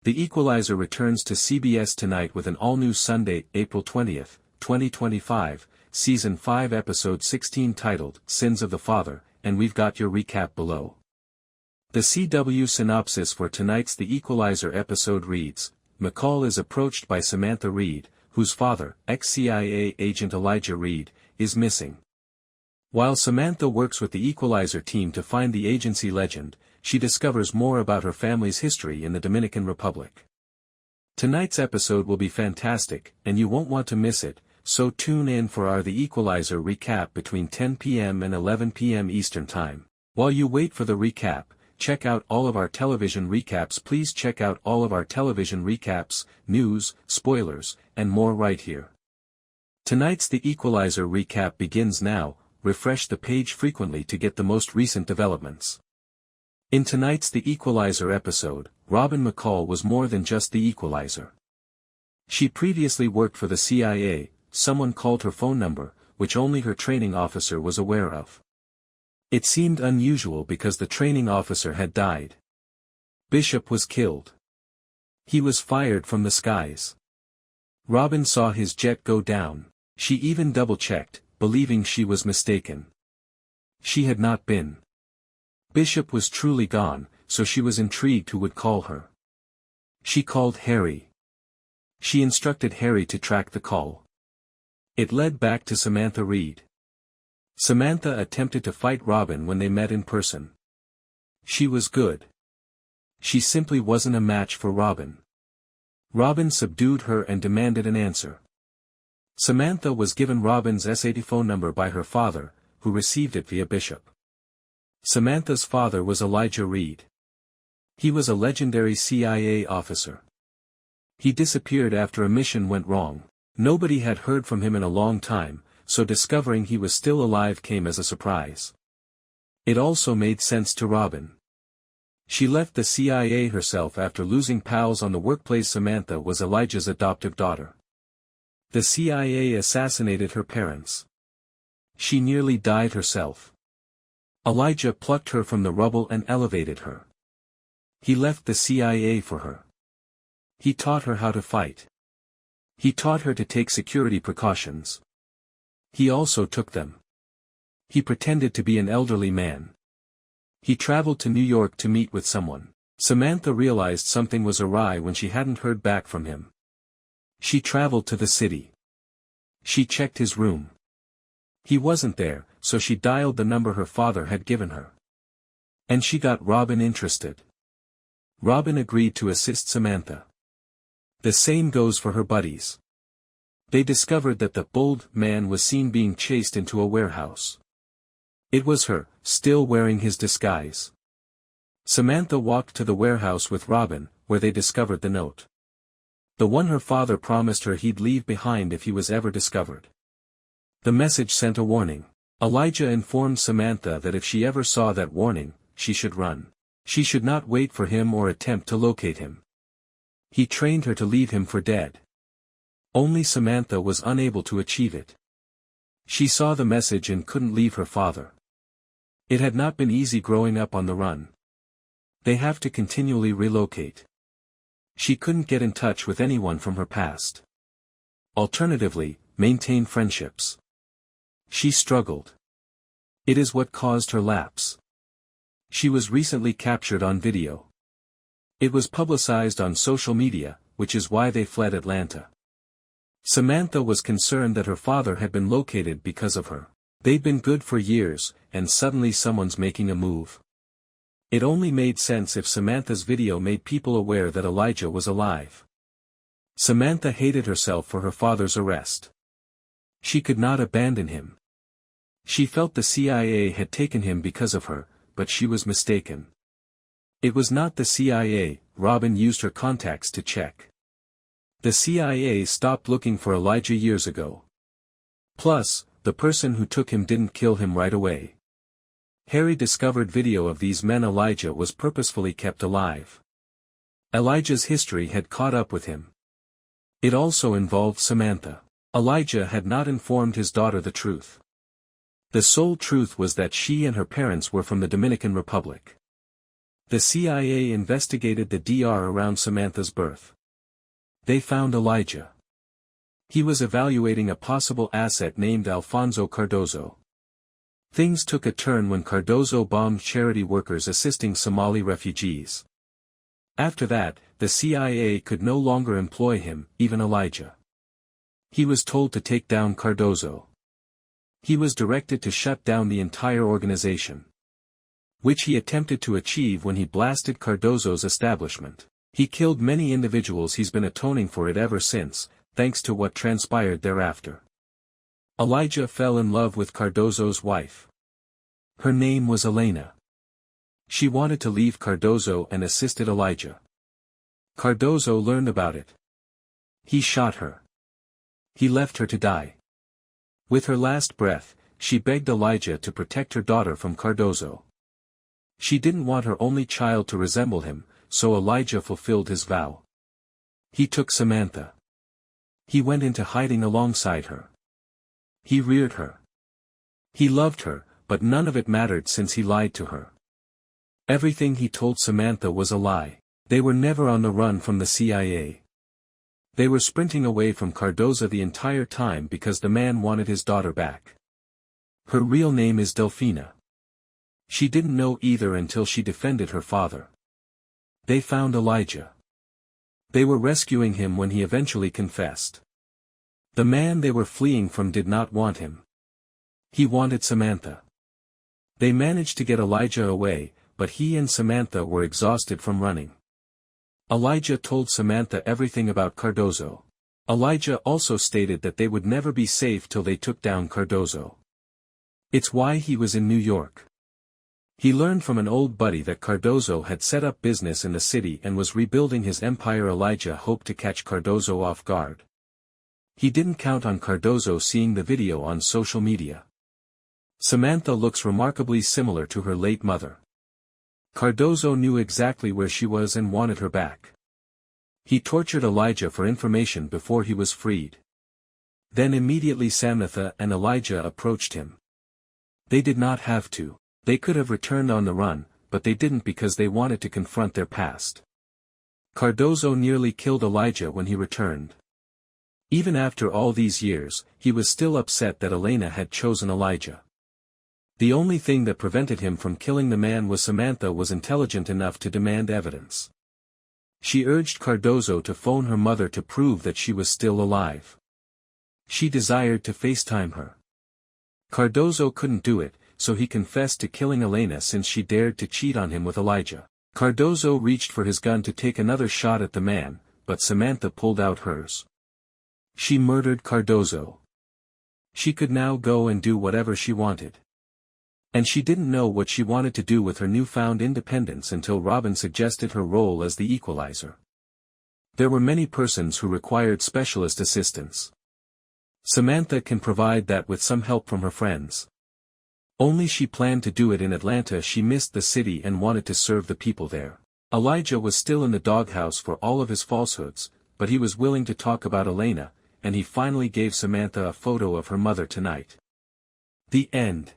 The Equalizer returns to CBS tonight with an all-new Sunday, April 20th, 2025, Season 5 Episode 16 titled, Sins of the Father, and we've got your recap below. The CW synopsis for tonight's The Equalizer episode reads, McCall is approached by Samantha Reed, whose father, ex-CIA agent Elijah Reed, is missing. While Samantha works with the Equalizer team to find the agency legend, she discovers more about her family's history in the Dominican Republic. Tonight's episode will be fantastic, and you won't want to miss it, so tune in for our The Equalizer recap between 10 p.m. and 11 p.m. Eastern Time. While you wait for the recap, check out all of our television recaps. Please check out all of our television recaps, news, spoilers, and more right here. Tonight's The Equalizer recap begins now. Refresh the page frequently to get the most recent developments. In tonight's The Equalizer episode, Robyn McCall was more than just the Equalizer. She previously worked for the CIA. Someone called her phone number, which only her training officer was aware of. It seemed unusual because the training officer had died. Bishop was killed. He was fired from the skies. Robyn saw his jet go down. She even double-checked, believing she was mistaken. She had not been. Bishop was truly gone, so she was intrigued who would call her. She called Harry. She instructed Harry to track the call. It led back to Samantha Reed. Samantha attempted to fight Robyn when they met in person. She was good. She simply wasn't a match for Robyn. Robyn subdued her and demanded an answer. Samantha was given Robyn's S80 phone number by her father, who received it via Bishop. Samantha's father was Elijah Reed. He was a legendary CIA officer. He disappeared after a mission went wrong. Nobody had heard from him in a long time, so discovering he was still alive came as a surprise. It also made sense to Robyn. She left the CIA herself after losing pals on the workplace. Samantha was Elijah's adoptive daughter. The CIA assassinated her parents. She nearly died herself. Elijah plucked her from the rubble and elevated her. He left the CIA for her. He taught her how to fight. He taught her to take security precautions. He also took them. He pretended to be an elderly man. He traveled to New York to meet with someone. Samantha realized something was awry when she hadn't heard back from him. She traveled to the city. She checked his room. He wasn't there, so she dialed the number her father had given her. And she got Robyn interested. Robyn agreed to assist Samantha. The same goes for her buddies. They discovered that the bold man was seen being chased into a warehouse. It was her, still wearing his disguise. Samantha walked to the warehouse with Robyn, where they discovered the note. The one her father promised her he'd leave behind if he was ever discovered. The message sent a warning. Elijah informed Samantha that if she ever saw that warning, she should run. She should not wait for him or attempt to locate him. He trained her to leave him for dead. Only Samantha was unable to achieve it. She saw the message and couldn't leave her father. It had not been easy growing up on the run. They have to continually relocate. She couldn't get in touch with anyone from her past. Alternatively, maintain friendships. She struggled. It is what caused her lapse. She was recently captured on video. It was publicized on social media, which is why they fled Atlanta. Samantha was concerned that her father had been located because of her. They'd been good for years, and suddenly someone's making a move. It only made sense if Samantha's video made people aware that Elijah was alive. Samantha hated herself for her father's arrest. She could not abandon him. She felt the CIA had taken him because of her, but she was mistaken. It was not the CIA. Robyn used her contacts to check. The CIA stopped looking for Elijah years ago. Plus, the person who took him didn't kill him right away. Harry discovered video of these men. Elijah was purposefully kept alive. Elijah's history had caught up with him. It also involved Samantha. Elijah had not informed his daughter the truth. The sole truth was that she and her parents were from the Dominican Republic. The CIA investigated the DR around Samantha's birth. They found Elijah. He was evaluating a possible asset named Alfonso Cardozo. Things took a turn when Cardozo bombed charity workers assisting Somali refugees. After that, the CIA could no longer employ him, even Elijah. He was told to take down Cardozo. He was directed to shut down the entire organization, which he attempted to achieve when he blasted Cardozo's establishment. He killed many individuals. He's been atoning for it ever since, thanks to what transpired thereafter. Elijah fell in love with Cardozo's wife. Her name was Elena. She wanted to leave Cardozo and assisted Elijah. Cardozo learned about it. He shot her. He left her to die. With her last breath, she begged Elijah to protect her daughter from Cardozo. She didn't want her only child to resemble him, so Elijah fulfilled his vow. He took Samantha. He went into hiding alongside her. He reared her. He loved her, but none of it mattered since he lied to her. Everything he told Samantha was a lie. They were never on the run from the CIA. They were sprinting away from Cardozo the entire time because the man wanted his daughter back. Her real name is Delfina. She didn't know either until she defended her father. They found Elijah. They were rescuing him when he eventually confessed. The man they were fleeing from did not want him. He wanted Samantha. They managed to get Elijah away, but he and Samantha were exhausted from running. Elijah told Samantha everything about Cardozo. Elijah also stated that they would never be safe till they took down Cardozo. It's why he was in New York. He learned from an old buddy that Cardozo had set up business in the city and was rebuilding his empire. Elijah hoped to catch Cardozo off guard. He didn't count on Cardozo seeing the video on social media. Samantha looks remarkably similar to her late mother. Cardozo knew exactly where she was and wanted her back. He tortured Elijah for information before he was freed. Then immediately Samantha and Elijah approached him. They did not have to. They could have returned on the run, but they didn't because they wanted to confront their past. Cardozo nearly killed Elijah when he returned. Even after all these years, he was still upset that Elena had chosen Elijah. The only thing that prevented him from killing the man was Samantha was intelligent enough to demand evidence. She urged Cardozo to phone her mother to prove that she was still alive. She desired to FaceTime her. Cardozo couldn't do it, so he confessed to killing Elena since she dared to cheat on him with Elijah. Cardozo reached for his gun to take another shot at the man, but Samantha pulled out hers. She murdered Cardozo. She could now go and do whatever she wanted. And she didn't know what she wanted to do with her newfound independence until Robyn suggested her role as the equalizer. There were many persons who required specialist assistance. Samantha can provide that with some help from her friends. Only she planned to do it in Atlanta. She missed the city and wanted to serve the people there. Elijah was still in the doghouse for all of his falsehoods, but he was willing to talk about Elena, and he finally gave Samantha a photo of her mother tonight. The end.